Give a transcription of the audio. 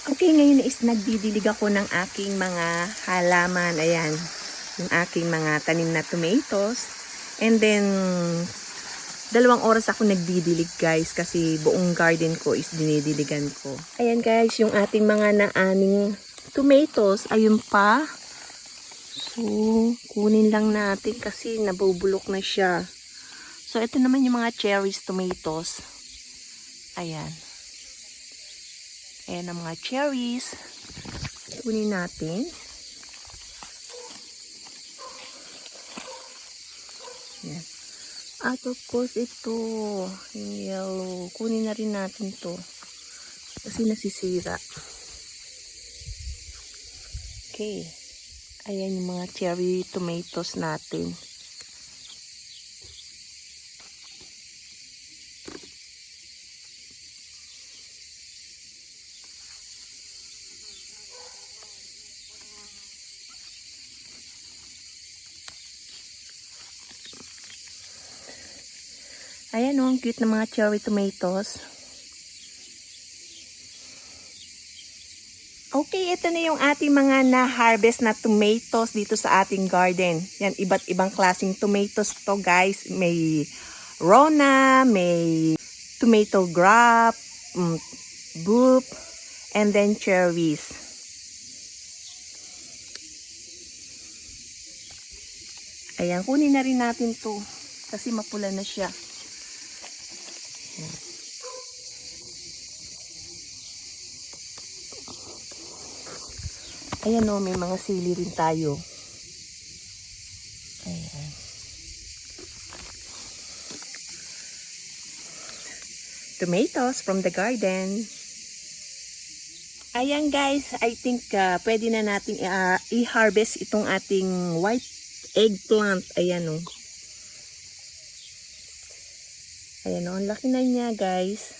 Okay, ngayon is nagdidilig ako ng aking mga halaman. Ayan, yung aking mga tanim na tomatoes. And then, 2 oras ako nagdidilig guys kasi buong garden ko is dinidiligan ko. Ayan guys, yung ating mga naaning tomatoes, ayun pa. So, kunin lang natin kasi nabubulok na siya. So, ito naman yung mga cherries tomatoes. Ayan. Ayan ang mga cherries. Kunin natin. Ayan. At of course, ito. Yung yellow. Kunin na rin natin to. Kasi nasisira. Okay. Ayan yung mga cherry tomatoes natin. Ayan o, ang cute na mga cherry tomatoes. Okay, ito na yung ating mga na-harvest na tomatoes dito sa ating garden. Yan, iba't ibang klaseng tomatoes to guys. May Rona, may tomato grape, boop, and then cherries. Ayan, kunin na rin natin to kasi mapula na siya. Ayan o, may mga sili rin tayo. Ayan. Tomatoes from the garden. Ayan guys, I think pwede na natin i-harvest itong ating white eggplant. Ayan o. Ayan o, ang laki na niya guys.